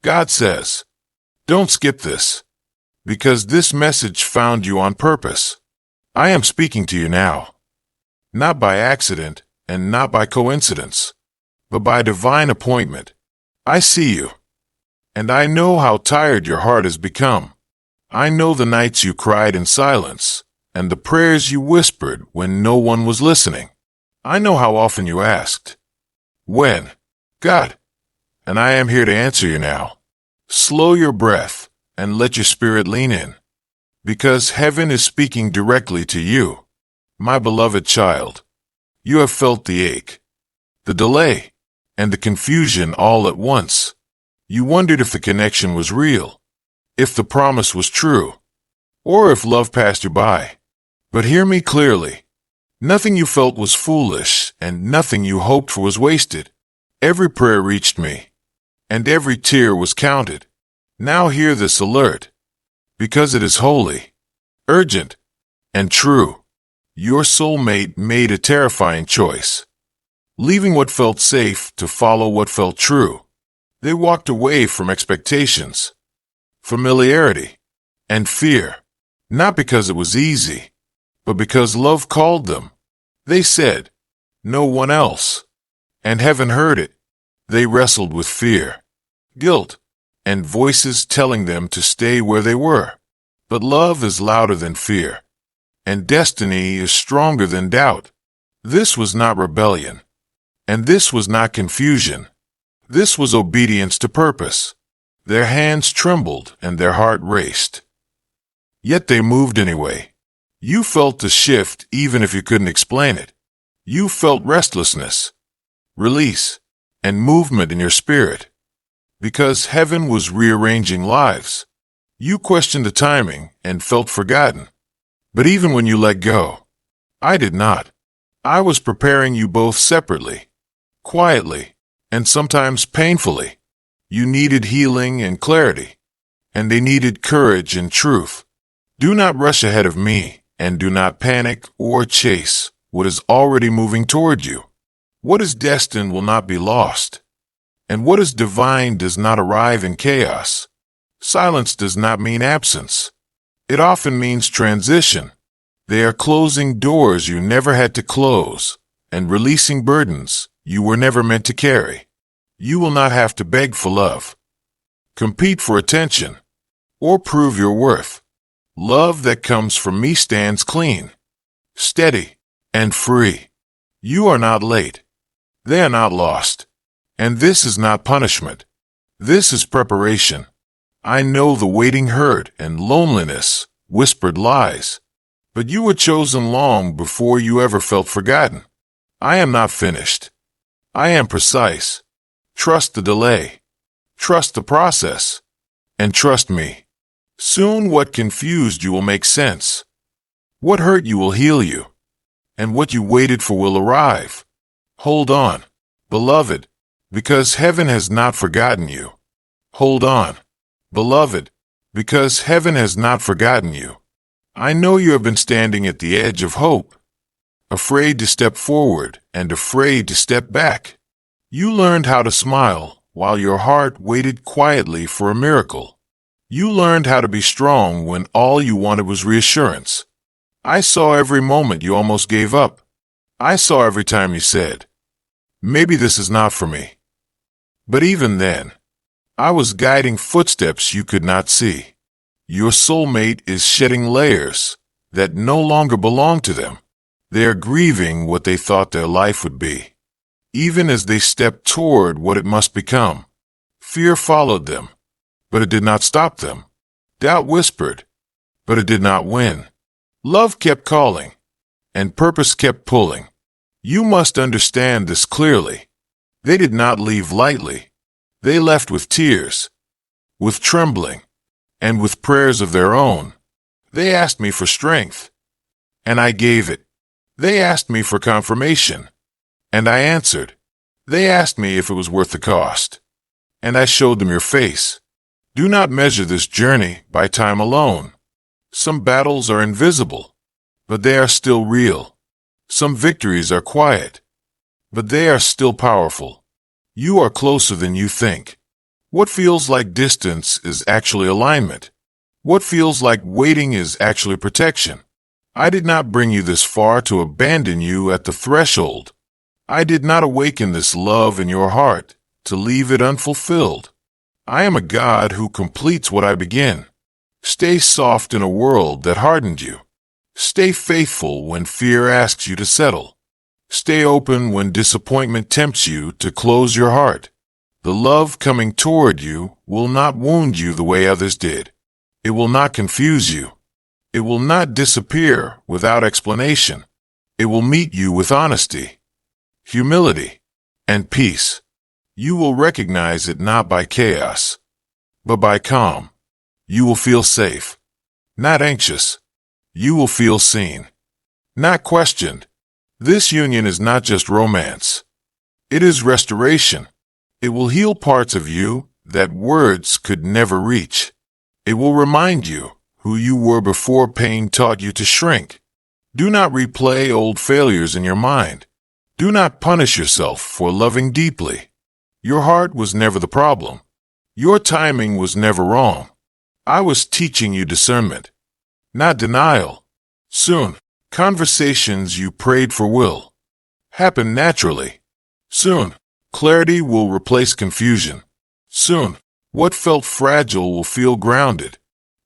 God says, don't skip this, because this message found you on purpose. I am speaking to you now, not by accident and not by coincidence, but by divine appointment. I see you, and I know how tired your heart has become. I know the nights you cried in silence, and the prayers you whispered when no one was listening. I know how often you asked, when? God. And I am here to answer you now. Slow your breath and let your spirit lean in, because heaven is speaking directly to you. My beloved child, you have felt the ache, the delay, and the confusion all at once. You wondered if the connection was real, if the promise was true, or if love passed you by. But hear me clearly. Nothing you felt was foolish, and nothing you hoped for was wasted. Every prayer reached me, and every tear was counted. Now hear this alert, because it is holy, urgent, and true. Your soulmate made a terrifying choice, leaving what felt safe to follow what felt true. They walked away from expectations, familiarity, and fear, not because it was easy, but because love called them. They said, no one else, and heaven heard it. They wrestled with fear, guilt, and voices telling them to stay where they were. But love is louder than fear, and destiny is stronger than doubt. This was not rebellion, and this was not confusion. This was obedience to purpose. Their hands trembled and their heart raced. Yet they moved anyway. You felt the shift even if you couldn't explain it. You felt restlessness, release, and movement in your spirit, because heaven was rearranging lives. You questioned the timing and felt forgotten. But even when you let go, I did not. I was preparing you both separately, quietly, and sometimes painfully. You needed healing and clarity, and they needed courage and truth. Do not rush ahead of me, and do not panic or chase what is already moving toward you. What is destined will not be lost, and what is divine does not arrive in chaos. Silence does not mean absence. It often means transition. They are closing doors you never had to close, and releasing burdens you were never meant to carry. You will not have to beg for love, compete for attention, or prove your worth. Love that comes from me stands clean, steady, and free. You are not late. They are not lost. And this is not punishment. This is preparation. I know the waiting hurt and loneliness, whispered lies. But you were chosen long before you ever felt forgotten. I am not finished. I am precise. Trust the delay. Trust the process. And trust me. Soon what confused you will make sense. What hurt you will heal you. And what you waited for will arrive. Hold on, beloved, because heaven has not forgotten you. Hold on, beloved, because heaven has not forgotten you. I know you have been standing at the edge of hope, afraid to step forward and afraid to step back. You learned how to smile while your heart waited quietly for a miracle. You learned how to be strong when all you wanted was reassurance. I saw every moment you almost gave up. I saw every time you said, maybe this is not for me. But even then, I was guiding footsteps you could not see. Your soulmate is shedding layers that no longer belong to them. They are grieving what they thought their life would be, even as they stepped toward what it must become. Fear followed them, but it did not stop them. Doubt whispered, but it did not win. Love kept calling, and purpose kept pulling. You must understand this clearly. They did not leave lightly. They left with tears, with trembling, and with prayers of their own. They asked me for strength, and I gave it. They asked me for confirmation, and I answered. They asked me if it was worth the cost, and I showed them your face. Do not measure this journey by time alone. Some battles are invisible, but they are still real. Some victories are quiet, but they are still powerful. You are closer than you think. What feels like distance is actually alignment. What feels like waiting is actually protection. I did not bring you this far to abandon you at the threshold. I did not awaken this love in your heart to leave it unfulfilled. I am a God who completes what I begin. Stay soft in a world that hardened you. Stay faithful when fear asks you to settle. Stay open when disappointment tempts you to close your heart. The love coming toward you will not wound you the way others did. It will not confuse you. It will not disappear without explanation. It will meet you with honesty, humility, and peace. You will recognize it not by chaos, but by calm. You will feel safe, not anxious. You will feel seen, not questioned. This union is not just romance. It is restoration. It will heal parts of you that words could never reach. It will remind you who you were before pain taught you to shrink. Do not replay old failures in your mind. Do not punish yourself for loving deeply. Your heart was never the problem. Your timing was never wrong. I was teaching you discernment, not denial. Soon, conversations you prayed for will happen naturally. Soon, clarity will replace confusion. Soon, what felt fragile will feel grounded.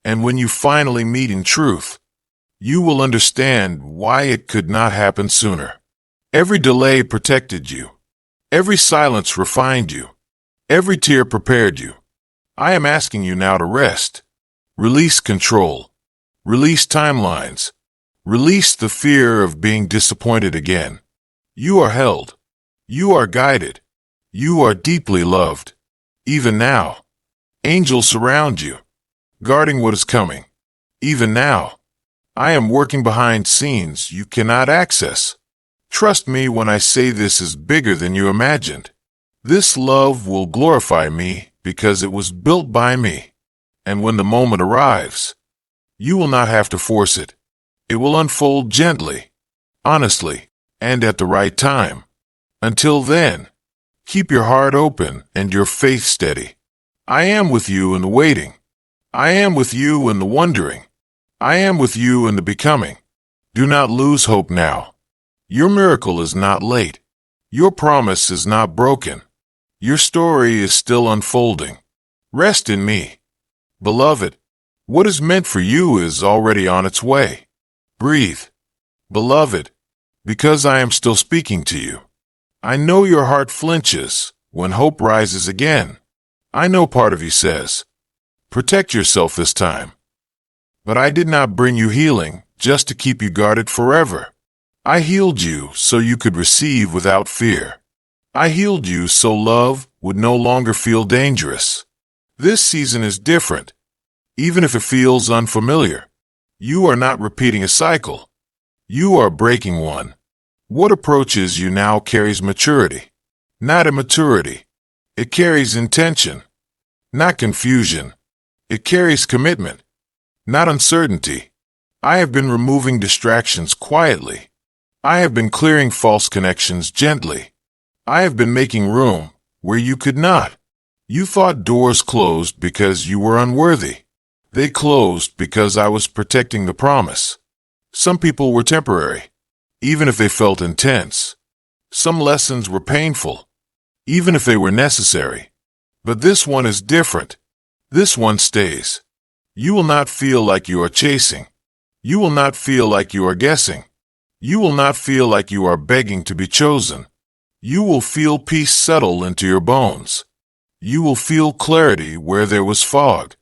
And when you finally meet in truth, you will understand why it could not happen sooner. Every delay protected you. Every silence refined you. Every tear prepared you. I am asking you now to rest. Release control. Release timelines. Release the fear of being disappointed again. You are held. You are guided. You are deeply loved. Even now, angels surround you, guarding what is coming. Even now, I am working behind scenes you cannot access. Trust me when I say this is bigger than you imagined. This love will glorify me because it was built by me. And when the moment arrives, you will not have to force it. It will unfold gently, honestly, and at the right time. Until then, keep your heart open and your faith steady. I am with you in the waiting. I am with you in the wondering. I am with you in the becoming. Do not lose hope now. Your miracle is not late. Your promise is not broken. Your story is still unfolding. Rest in me. Beloved, what is meant for you is already on its way. Breathe. Beloved, because I am still speaking to you. I know your heart flinches when hope rises again. I know part of you says, protect yourself this time. But I did not bring you healing just to keep you guarded forever. I healed you so you could receive without fear. I healed you so love would no longer feel dangerous. This season is different, even if it feels unfamiliar. You are not repeating a cycle. You are breaking one. What approaches you now carries maturity, not immaturity. It carries intention, not confusion. It carries commitment, not uncertainty. I have been removing distractions quietly. I have been clearing false connections gently. I have been making room where you could not. You thought doors closed because you were unworthy. They closed because I was protecting the promise. Some people were temporary, even if they felt intense. Some lessons were painful, even if they were necessary. But this one is different. This one stays. You will not feel like you are chasing. You will not feel like you are guessing. You will not feel like you are begging to be chosen. You will feel peace settle into your bones. You will feel clarity where there was fog.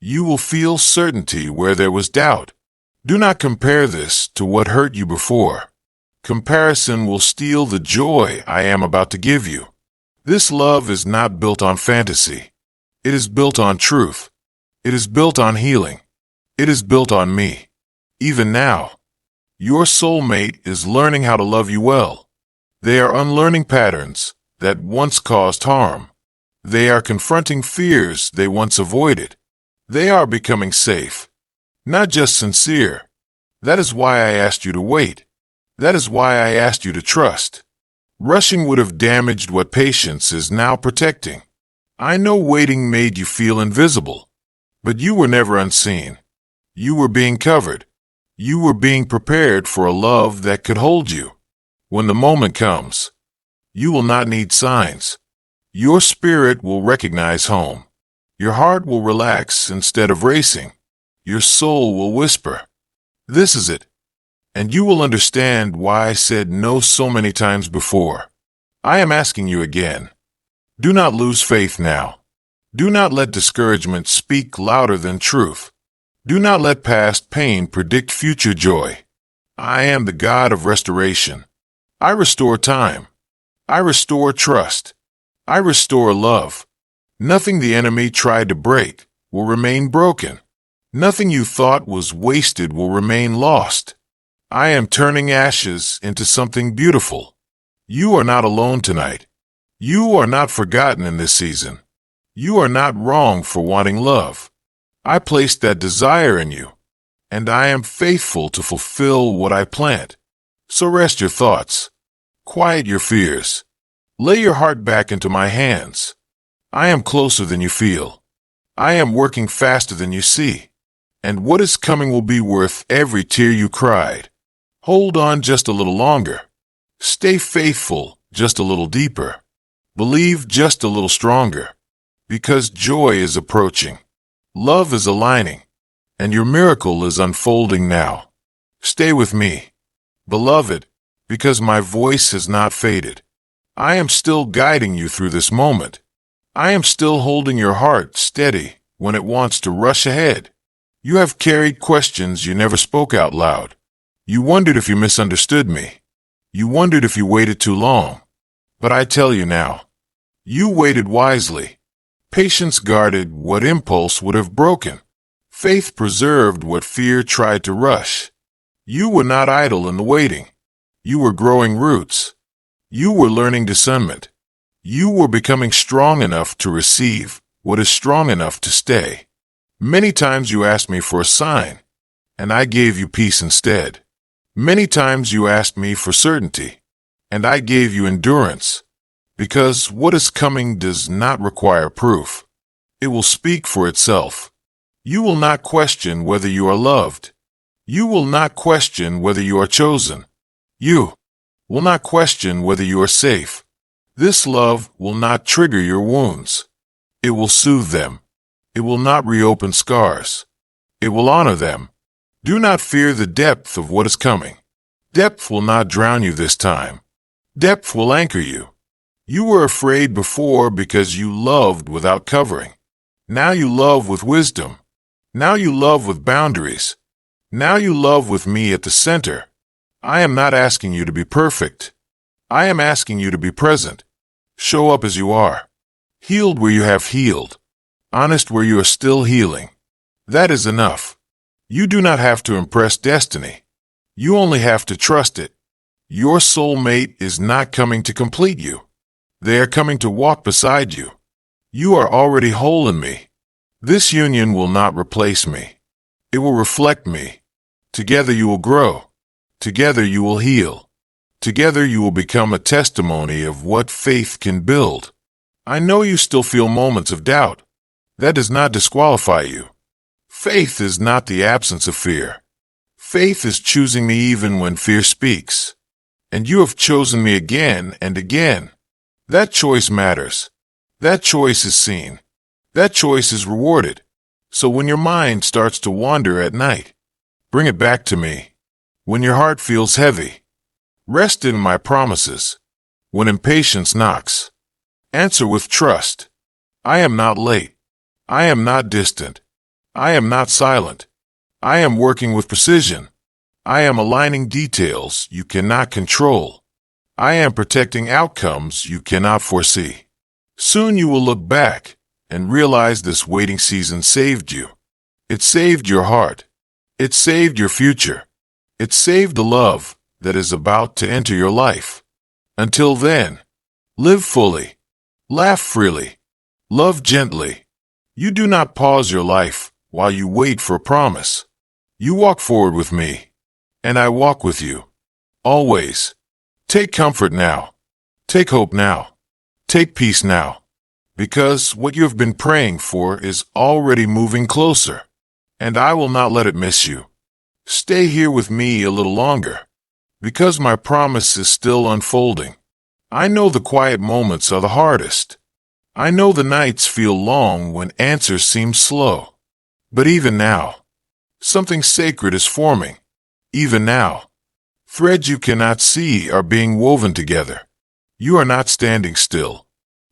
You will feel certainty where there was doubt. Do not compare this to what hurt you before. Comparison will steal the joy I am about to give you. This love is not built on fantasy. It is built on truth. It is built on healing. It is built on me. Even now, your soulmate is learning how to love you well. They are unlearning patterns that once caused harm. They are confronting fears they once avoided. They are becoming safe, not just sincere. That is why I asked you to wait. That is why I asked you to trust. Rushing would have damaged what patience is now protecting. I know waiting made you feel invisible, but you were never unseen. You were being covered. You were being prepared for a love that could hold you. When the moment comes, you will not need signs. Your spirit will recognize home. Your heart will relax instead of racing. Your soul will whisper, "This is it." And you will understand why I said no so many times before. I am asking you again. Do not lose faith now. Do not let discouragement speak louder than truth. Do not let past pain predict future joy. I am the God of restoration. I restore time. I restore trust. I restore love. Nothing the enemy tried to break will remain broken. Nothing you thought was wasted will remain lost. I am turning ashes into something beautiful. You are not alone tonight. You are not forgotten in this season. You are not wrong for wanting love. I placed that desire in you, and I am faithful to fulfill what I plant. So rest your thoughts. Quiet your fears. Lay your heart back into my hands. I am closer than you feel. I am working faster than you see. And what is coming will be worth every tear you cried. Hold on just a little longer. Stay faithful just a little deeper. Believe just a little stronger. Because joy is approaching. Love is aligning. And your miracle is unfolding now. Stay with me, beloved, because my voice has not faded. I am still guiding you through this moment. I am still holding your heart steady when it wants to rush ahead. You have carried questions you never spoke out loud. You wondered if you misunderstood me. You wondered if you waited too long. But I tell you now, you waited wisely. Patience guarded what impulse would have broken. Faith preserved what fear tried to rush. You were not idle in the waiting. You were growing roots. You were learning discernment. You were becoming strong enough to receive what is strong enough to stay. Many times you asked me for a sign, and I gave you peace instead. Many times you asked me for certainty, and I gave you endurance. Because what is coming does not require proof. It will speak for itself. You will not question whether you are loved. You will not question whether you are chosen. You will not question whether you are safe. This love will not trigger your wounds. It will soothe them. It will not reopen scars. It will honor them. Do not fear the depth of what is coming. Depth will not drown you this time. Depth will anchor you. You were afraid before because you loved without covering. Now you love with wisdom. Now you love with boundaries. Now you love with me at the center. I am not asking you to be perfect. I am asking you to be present. Show up as you are. Healed where you have healed. Honest where you are still healing. That is enough. You do not have to impress destiny. You only have to trust it. Your soulmate is not coming to complete you. They are coming to walk beside you. You are already whole in me. This union will not replace me. It will reflect me. Together you will grow. Together you will heal. Together you will become a testimony of what faith can build. I know you still feel moments of doubt. That does not disqualify you. Faith is not the absence of fear. Faith is choosing me even when fear speaks. And you have chosen me again and again. That choice matters. That choice is seen. That choice is rewarded. So when your mind starts to wander at night, bring it back to me. When your heart feels heavy, rest in my promises. When impatience knocks, answer with trust. I am not late. I am not distant. I am not silent. I am working with precision. I am aligning details you cannot control. I am protecting outcomes you cannot foresee. Soon you will look back and realize this waiting season saved you. It saved your heart. It saved your future. It saved the love that is about to enter your life. Until then, live fully, laugh freely, love gently. You do not pause your life while you wait for a promise. You walk forward with me, and I walk with you. Always. Take comfort now. Take hope now. Take peace now. because what you have been praying for is already moving closer, and I will not let it miss you. Stay here with me a little longer, because my promise is still unfolding. I know the quiet moments are the hardest. I know the nights feel long when answers seem slow. But even now, something sacred is forming. Even now, threads you cannot see are being woven together. You are not standing still.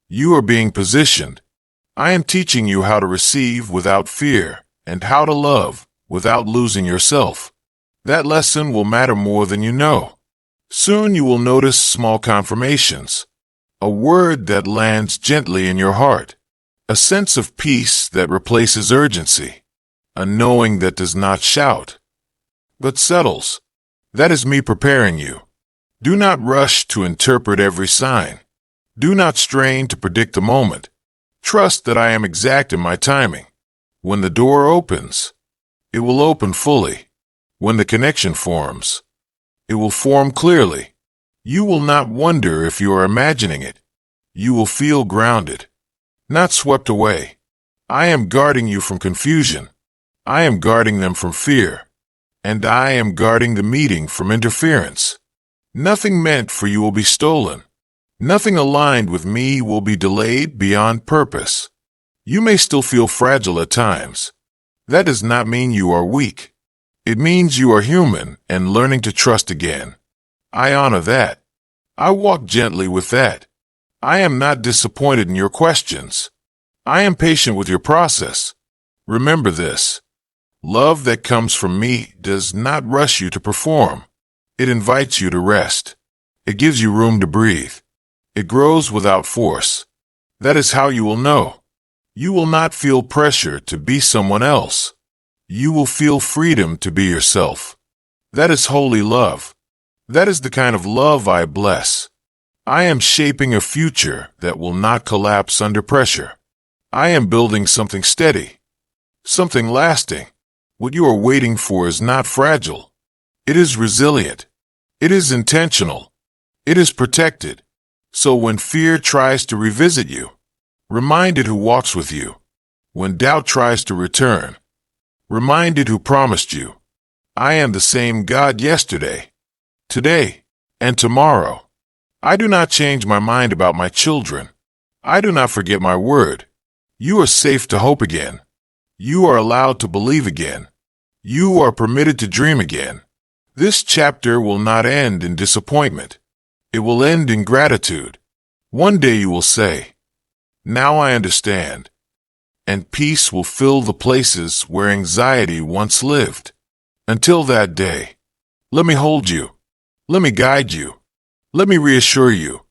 You are being positioned. I am teaching you how to receive without fear and how to love without losing yourself. That lesson will matter more than you know. Soon you will notice small confirmations. A word that lands gently in your heart. A sense of peace that replaces urgency. A knowing that does not shout, but settles. That is me preparing you. Do not rush to interpret every sign. Do not strain to predict the moment. Trust that I am exact in my timing. When the door opens, it will open fully. When the connection forms, it will form clearly. You will not wonder if you are imagining it. You will feel grounded, not swept away. I am guarding you from confusion. I am guarding them from fear. And I am guarding the meeting from interference. Nothing meant for you will be stolen. Nothing aligned with me will be delayed beyond purpose. You may still feel fragile at times. That does not mean you are weak. It means you are human and learning to trust again. I honor that. I walk gently with that. I am not disappointed in your questions. I am patient with your process. Remember this. Love that comes from me does not rush you to perform. It invites you to rest. It gives you room to breathe. It grows without force. That is how you will know. You will not feel pressure to be someone else. You will feel freedom to be yourself. That is holy love. That is the kind of love I bless. I am shaping a future that will not collapse under pressure. I am building something steady, something lasting. What you are waiting for is not fragile. It is resilient. It is intentional. It is protected. So when fear tries to revisit you, remind it who walks with you. When doubt tries to return, remind it who promised you. I am the same God yesterday, today, and tomorrow. I do not change my mind about my children. I do not forget my word. You are safe to hope again. You are allowed to believe again. You are permitted to dream again. This chapter will not end in disappointment. It will end in gratitude. One day you will say, "Now I understand." And peace will fill the places where anxiety once lived. Until that day, let me hold you. Let me guide you. Let me reassure you.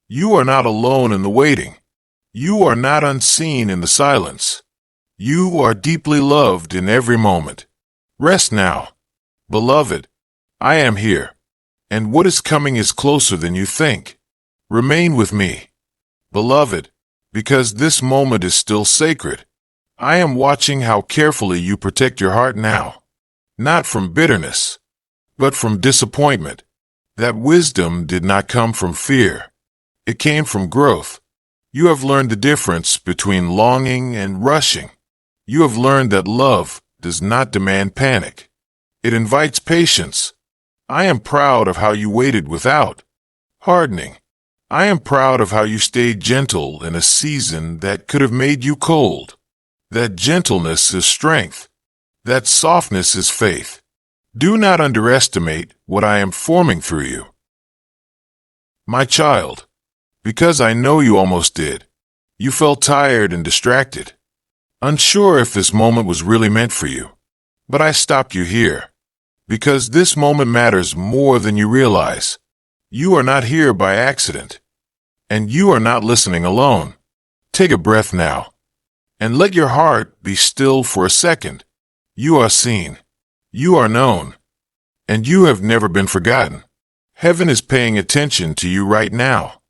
You are not alone in the waiting. You are not unseen in the silence. You are deeply loved in every moment. Rest now. Beloved, I am here. And what is coming is closer than you think. Remain with me. Beloved, because this moment is still sacred. I am watching how carefully you protect your heart now. Not from bitterness, but from disappointment. That wisdom did not come from fear. It came from growth. You have learned the difference between longing and rushing. You have learned that love does not demand panic. It invites patience. I am proud of how you waited without hardening. I am proud of how you stayed gentle in a season that could have made you cold. That gentleness is strength. That softness is faith. Do not underestimate what I am forming through you. My child, because I know you almost did. You felt tired and distracted, unsure if this moment was really meant for you. But I stopped you here, because this moment matters more than you realize. You are not here by accident, and you are not listening alone. Take a breath now, and let your heart be still for a second. You are seen. You are known, and you have never been forgotten. Heaven is paying attention to you right now,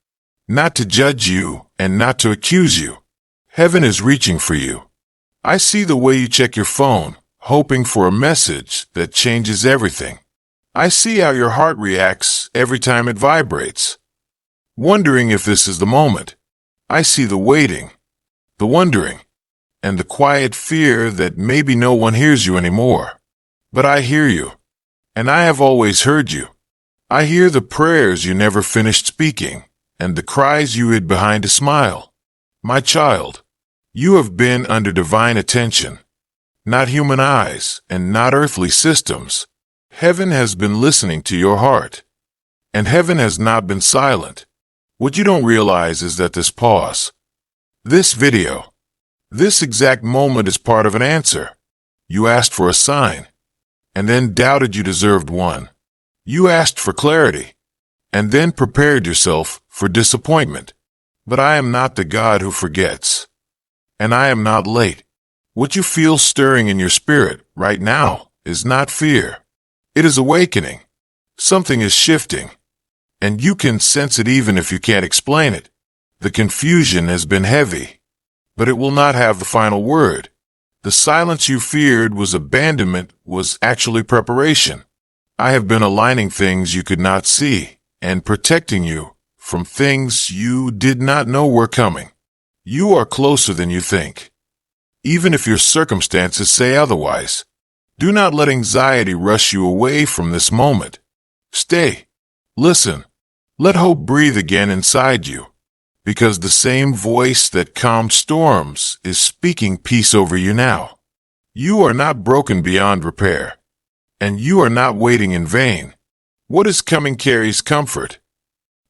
not to judge you and not to accuse you. Heaven is reaching for you. I see the way you check your phone, hoping for a message that changes everything. I see how your heart reacts every time it vibrates, wondering if this is the moment. I see the waiting, the wondering, and the quiet fear that maybe no one hears you anymore. But I hear you, and I have always heard you. I hear the prayers you never finished speaking, and the cries you hid behind a smile. My child, you have been under divine attention, not human eyes and not earthly systems. Heaven has been listening to your heart, and heaven has not been silent. What you don't realize is that this pause, this video, this exact moment is part of an answer. You asked for a sign, and then doubted you deserved one. You asked for clarity, and then prepared yourself for disappointment. But I am not the God who forgets, and I am not late. What you feel stirring in your spirit right now is not fear. It is awakening. Something is shifting, and you can sense it even if you can't explain it. The confusion has been heavy, but it will not have the final word. The silence you feared was abandonment was actually preparation. I have been aligning things you could not see and protecting you from things you did not know were coming. You are closer than you think, even if your circumstances say otherwise. Do not let anxiety rush you away from this moment. Stay. Listen. Let hope breathe again inside you, because the same voice that calmed storms is speaking peace over you now. You are not broken beyond repair, and you are not waiting in vain. What is coming carries comfort,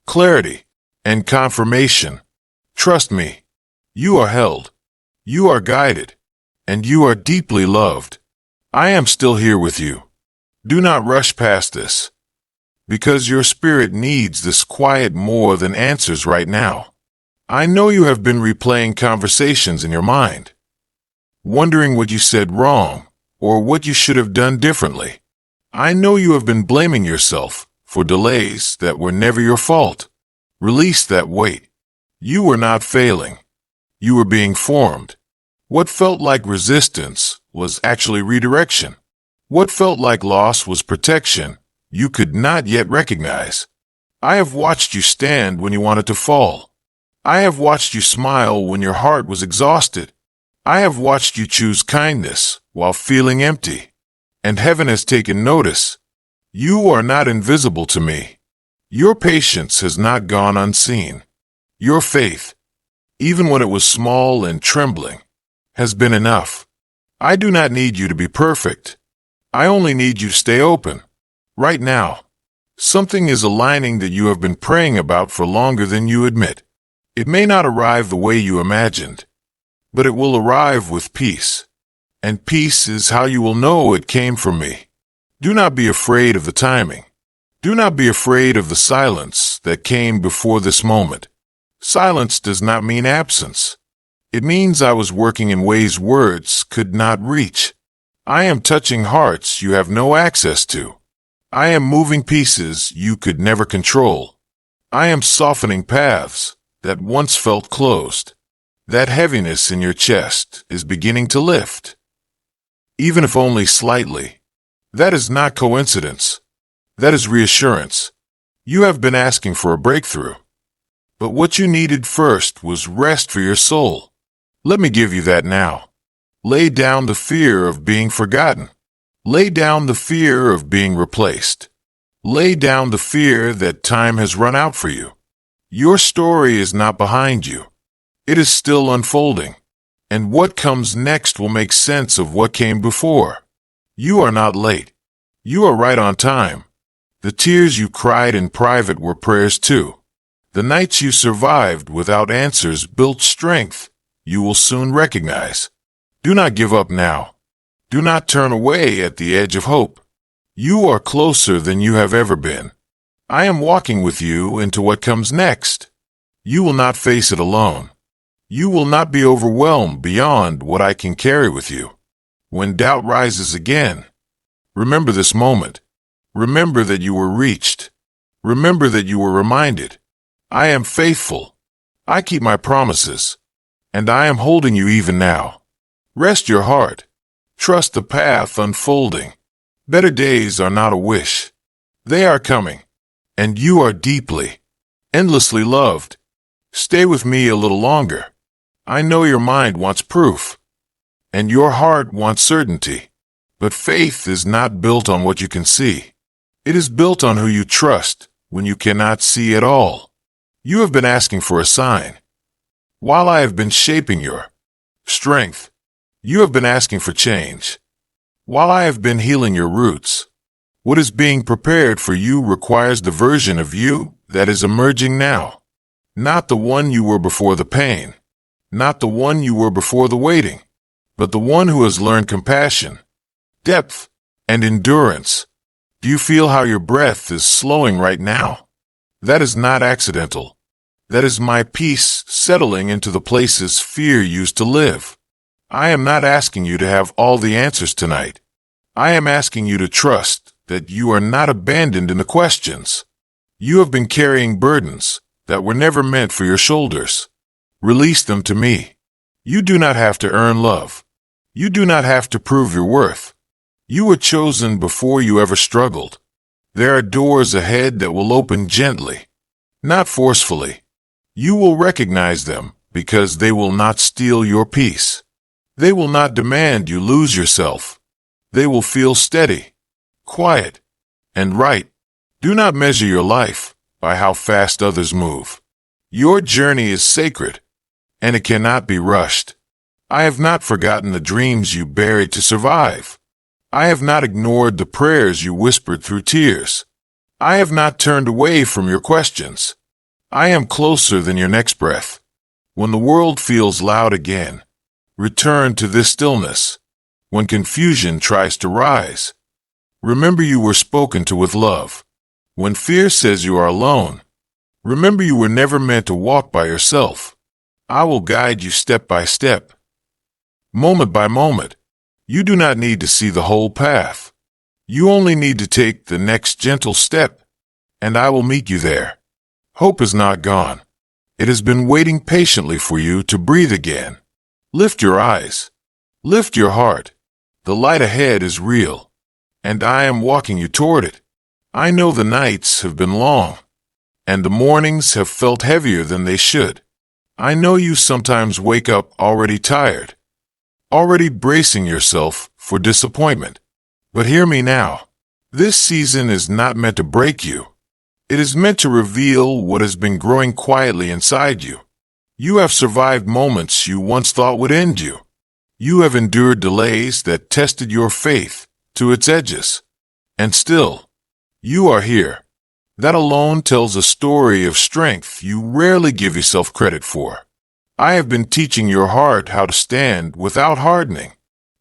clarity, and confirmation. Trust me, you are held, you are guided, and you are deeply loved. I am still here with you. Do not rush past this, because your spirit needs this quiet more than answers right now. I know you have been replaying conversations in your mind, wondering what you said wrong or what you should have done differently. I know you have been blaming yourself for delays that were never your fault. Release that weight. You were not failing. You were being formed. What felt like resistance was actually redirection. What felt like loss was protection you could not yet recognize. I have watched you stand when you wanted to fall. I have watched you smile when your heart was exhausted. I have watched you choose kindness while feeling empty. And heaven has taken notice. You are not invisible to me. Your patience has not gone unseen. Your faith, even when it was small and trembling, has been enough. I do not need you to be perfect. I only need you to stay open. Right now, something is aligning that you have been praying about for longer than you admit. It may not arrive the way you imagined, but it will arrive with peace. And peace is how you will know it came from me. Do not be afraid of the timing. Do not be afraid of the silence that came before this moment. Silence does not mean absence. It means I was working in ways words could not reach. I am touching hearts you have no access to. I am moving pieces you could never control. I am softening paths that once felt closed. That heaviness in your chest is beginning to lift, even if only slightly. That is not coincidence. That is reassurance. You have been asking for a breakthrough, but what you needed first was rest for your soul. Let me give you that now. Lay down the fear of being forgotten. Lay down the fear of being replaced. Lay down the fear that time has run out for you. Your story is not behind you. It is still unfolding, and what comes next will make sense of what came before. You are not late. You are right on time. The tears you cried in private were prayers too. The nights you survived without answers built strength you will soon recognize. Do not give up now. Do not turn away at the edge of hope. You are closer than you have ever been. I am walking with you into what comes next. You will not face it alone. You will not be overwhelmed beyond what I can carry with you. When doubt rises again, remember this moment. Remember that you were reached. Remember that you were reminded. I am faithful. I keep my promises. And I am holding you even now. Rest your heart. Trust the path unfolding. Better days are not a wish. They are coming. And you are deeply, endlessly loved. Stay with me a little longer. I know your mind wants proof, and your heart wants certainty. But faith is not built on what you can see. It is built on who you trust when you cannot see at all. You have been asking for a sign. While I have been shaping your strength, you have been asking for change. While I have been healing your roots, what is being prepared for you requires the version of you that is emerging now. Not the one you were before the pain, not the one you were before the waiting, but the one who has learned compassion, depth, and endurance. Do you feel how your breath is slowing right now? That is not accidental. That is my peace settling into the places fear used to live. I am not asking you to have all the answers tonight. I am asking you to trust that you are not abandoned in the questions. You have been carrying burdens that were never meant for your shoulders. Release them to me. You do not have to earn love. You do not have to prove your worth. You were chosen before you ever struggled. There are doors ahead that will open gently, not forcefully. You will recognize them because they will not steal your peace. They will not demand you lose yourself. They will feel steady, quiet, and right. Do not measure your life by how fast others move. Your journey is sacred, and it cannot be rushed. I have not forgotten the dreams you buried to survive. I have not ignored the prayers you whispered through tears. I have not turned away from your questions. I am closer than your next breath. When the world feels loud again, return to this stillness. When confusion tries to rise, remember you were spoken to with love. When fear says you are alone, remember you were never meant to walk by yourself. I will guide you step by step, moment by moment. You do not need to see the whole path. You only need to take the next gentle step, and I will meet you there. Hope is not gone. It has been waiting patiently for you to breathe again. Lift your eyes. Lift your heart. The light ahead is real, and I am walking you toward it. I know the nights have been long, and the mornings have felt heavier than they should. I know you sometimes wake up already tired, already bracing yourself for disappointment. But hear me now. This season is not meant to break you. It is meant to reveal what has been growing quietly inside you. You have survived moments you once thought would end you. You have endured delays that tested your faith to its edges. And still, you are here. That alone tells a story of strength you rarely give yourself credit for. I have been teaching your heart how to stand without hardening.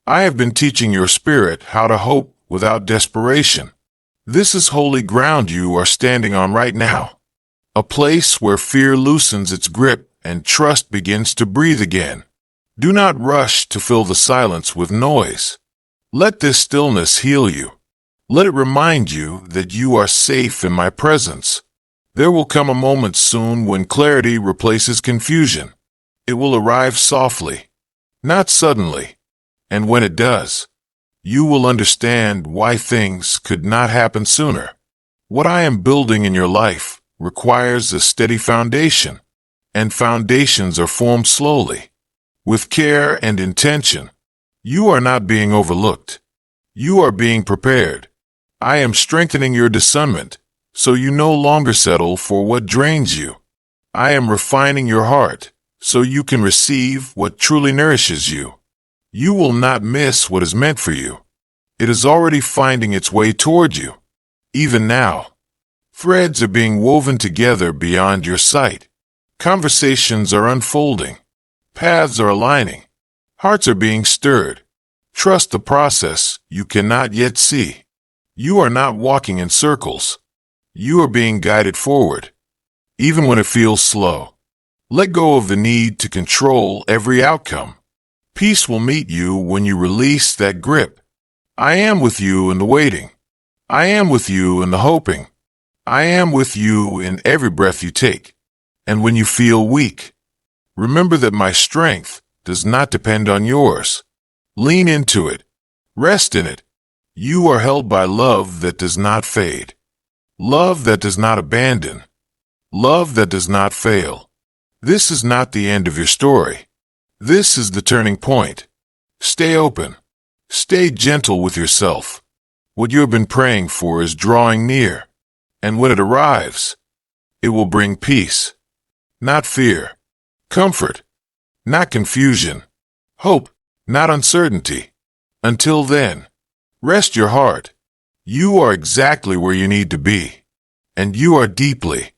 I have been teaching your spirit how to hope without desperation. This is holy ground you are standing on right now. A place where fear loosens its grip and trust begins to breathe again. Do not rush to fill the silence with noise. Let this stillness heal you. Let it remind you that you are safe in my presence. There will come a moment soon when clarity replaces confusion. It will arrive softly, not suddenly. And when it does, you will understand why things could not happen sooner. What I am building in your life requires a steady foundation, and foundations are formed slowly, with care and intention. You are not being overlooked. You are being prepared. I am strengthening your discernment, so you no longer settle for what drains you. I am refining your heart, so you can receive what truly nourishes you. You will not miss what is meant for you. It is already finding its way toward you. Even now, threads are being woven together beyond your sight. Conversations are unfolding. Paths are aligning. Hearts are being stirred. Trust the process you cannot yet see. You are not walking in circles. You are being guided forward, even when it feels slow. Let go of the need to control every outcome. Peace will meet you when you release that grip. I am with you in the waiting. I am with you in the hoping. I am with you in every breath you take. And when you feel weak, remember that my strength does not depend on yours. Lean into it. Rest in it. You are held by love that does not fade. Love that does not abandon. Love that does not fail. This is not the end of your story. This is the turning point. Stay open. Stay gentle with yourself. What you have been praying for is drawing near, and when it arrives, it will bring peace, not fear, comfort, not confusion, hope, not uncertainty. Until then, rest your heart. You are exactly where you need to be, and you are deeply,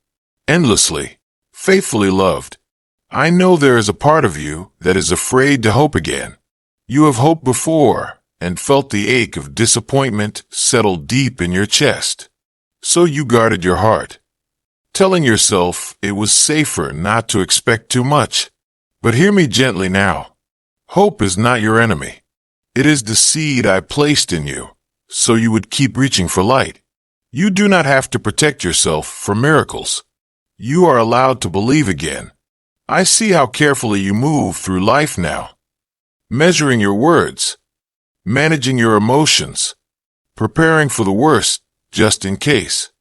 endlessly, faithfully loved. I know there is a part of you that is afraid to hope again. You have hoped before and felt the ache of disappointment settle deep in your chest. So you guarded your heart, telling yourself it was safer not to expect too much. But hear me gently now. Hope is not your enemy. It is the seed I placed in you, so you would keep reaching for light. You do not have to protect yourself from miracles. You are allowed to believe again. I see how carefully you move through life now, measuring your words, managing your emotions, preparing for the worst just in case.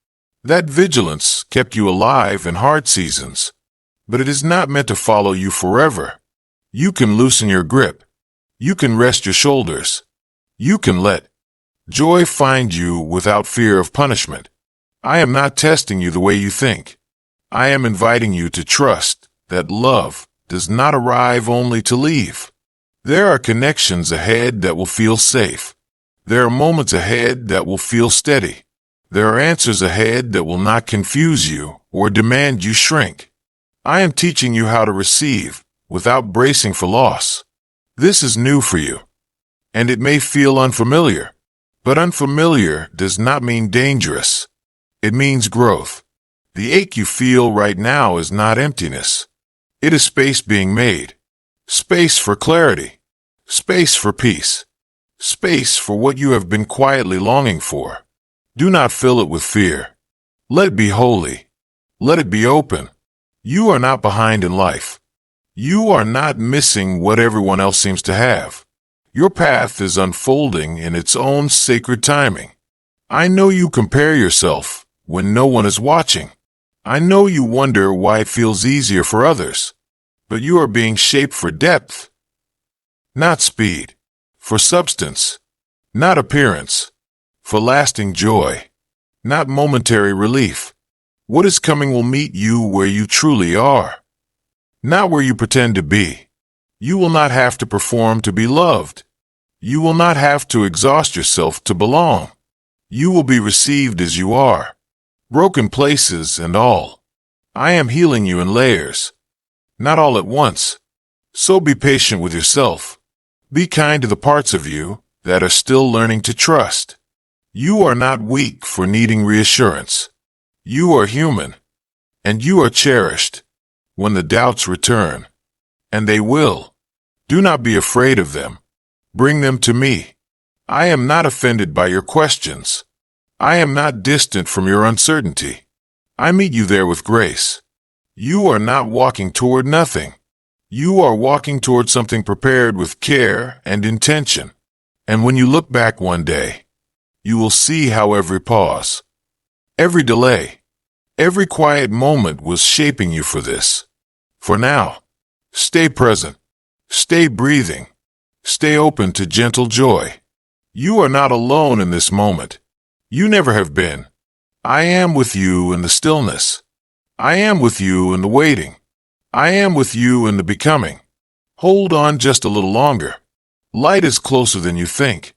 That vigilance kept you alive in hard seasons, but it is not meant to follow you forever. You can loosen your grip. You can rest your shoulders. You can let joy find you without fear of punishment. I am not testing you the way you think. I am inviting you to trust that love does not arrive only to leave. There are connections ahead that will feel safe. There are moments ahead that will feel steady. There are answers ahead that will not confuse you or demand you shrink. I am teaching you how to receive without bracing for loss. This is new for you, and it may feel unfamiliar, but unfamiliar does not mean dangerous. It means growth. The ache you feel right now is not emptiness. It is space being made. Space for clarity. Space for peace. Space for what you have been quietly longing for. Do not fill it with fear. Let it be holy. Let it be open. You are not behind in life. You are not missing what everyone else seems to have. Your path is unfolding in its own sacred timing. I know you compare yourself when no one is watching. I know you wonder why it feels easier for others, but you are being shaped for depth, not speed, for substance, not appearance, for lasting joy, not momentary relief. What is coming will meet you where you truly are, not where you pretend to be. You will not have to perform to be loved. You will not have to exhaust yourself to belong. You will be received as you are, broken places and all. I am healing you in layers, not all at once. So be patient with yourself. Be kind to the parts of you that are still learning to trust. You are not weak for needing reassurance. You are human, and you are cherished. When the doubts return, and they will, do not be afraid of them. Bring them to me. I am not offended by your questions. I am not distant from your uncertainty. I meet you there with grace. You are not walking toward nothing. You are walking toward something prepared with care and intention. And when you look back one day, you will see how every pause, every delay, every quiet moment was shaping you for this. For now, stay present, stay breathing, stay open to gentle joy. You are not alone in this moment. You never have been. I am with you in the stillness. I am with you in the waiting. I am with you in the becoming. Hold on just a little longer. Light is closer than you think,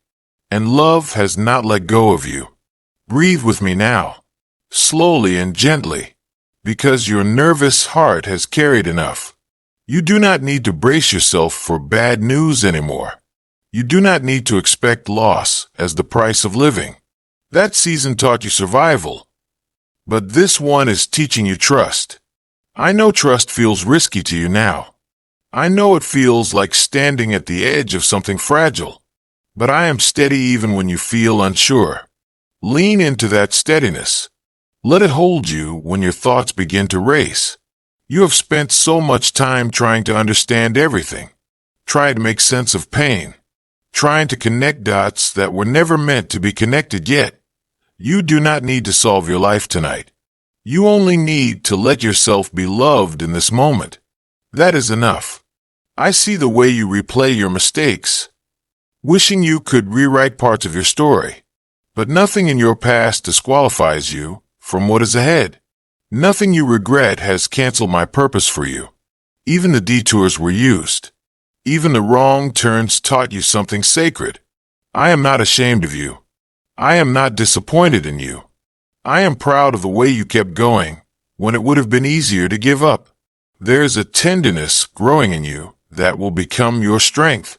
and love has not let go of you. Breathe with me now, slowly and gently, because your nervous heart has carried enough. You do not need to brace yourself for bad news anymore. You do not need to expect loss as the price of living. That season taught you survival, but this one is teaching you trust. I know trust feels risky to you now. I know it feels like standing at the edge of something fragile, but I am steady even when you feel unsure. Lean into that steadiness. Let it hold you when your thoughts begin to race. You have spent so much time trying to understand everything, trying to make sense of pain, trying to connect dots that were never meant to be connected yet. You do not need to solve your life tonight. You only need to let yourself be loved in this moment. That is enough. I see the way you replay your mistakes, wishing you could rewrite parts of your story. But nothing in your past disqualifies you from what is ahead. Nothing you regret has canceled my purpose for you. Even the detours were used. Even the wrong turns taught you something sacred. I am not ashamed of you. I am not disappointed in you. I am proud of the way you kept going when it would have been easier to give up. There's a tenderness growing in you that will become your strength.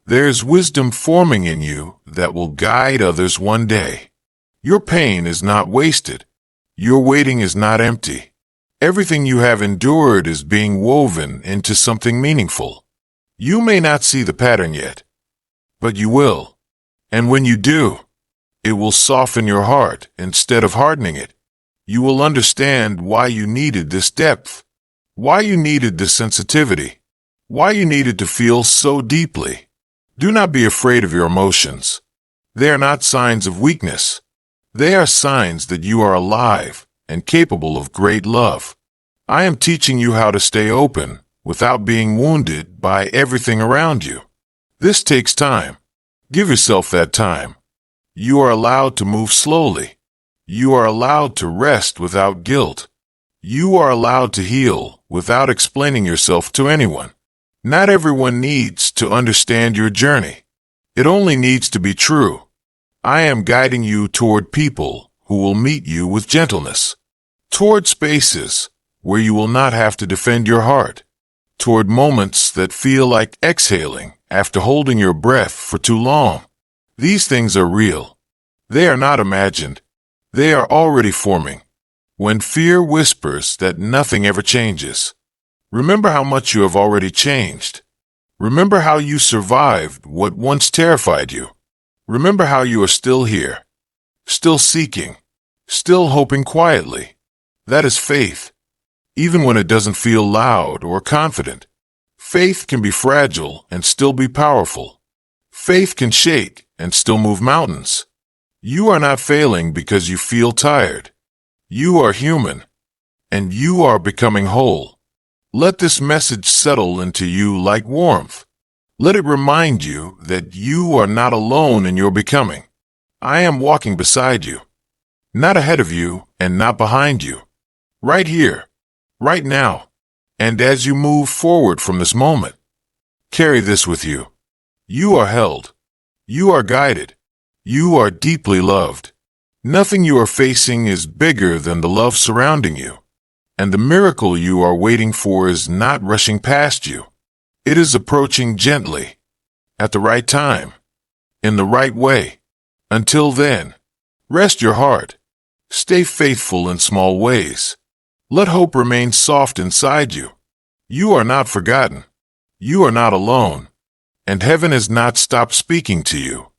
There's wisdom forming in you that will guide others one day. Your pain is not wasted. Your waiting is not empty. Everything you have endured is being woven into something meaningful. You may not see the pattern yet, but you will. And when you do, it will soften your heart instead of hardening it. You will understand why you needed this depth, why you needed this sensitivity, why you needed to feel so deeply. Do not be afraid of your emotions. They are not signs of weakness. They are signs that you are alive and capable of great love. I am teaching you how to stay open without being wounded by everything around you. This takes time. Give yourself that time. You are allowed to move slowly. You are allowed to rest without guilt. You are allowed to heal without explaining yourself to anyone. Not everyone needs to understand your journey. It only needs to be true. I am guiding you toward people who will meet you with gentleness, toward spaces where you will not have to defend your heart, toward moments that feel like exhaling after holding your breath for too long. These things are real. They are not imagined. They are already forming. When fear whispers that nothing ever changes, remember how much you have already changed. Remember how you survived what once terrified you. Remember how you are still here, still seeking, still hoping quietly. That is faith, even when it doesn't feel loud or confident. Faith can be fragile and still be powerful. Faith can shake and still move mountains. You are not failing because you feel tired. You are human, and you are becoming whole. Let this message settle into you like warmth. Let it remind you that you are not alone in your becoming. I am walking beside you, not ahead of you and not behind you. Right here, right now, and as you move forward from this moment, carry this with you. You are held. You are guided. You are deeply loved. Nothing you are facing is bigger than the love surrounding you, and the miracle you are waiting for is not rushing past you. It is approaching gently, at the right time, in the right way. Until then, rest your heart. Stay faithful in small ways. Let hope remain soft inside you. You are not forgotten. You are not alone. And heaven has not stopped speaking to you.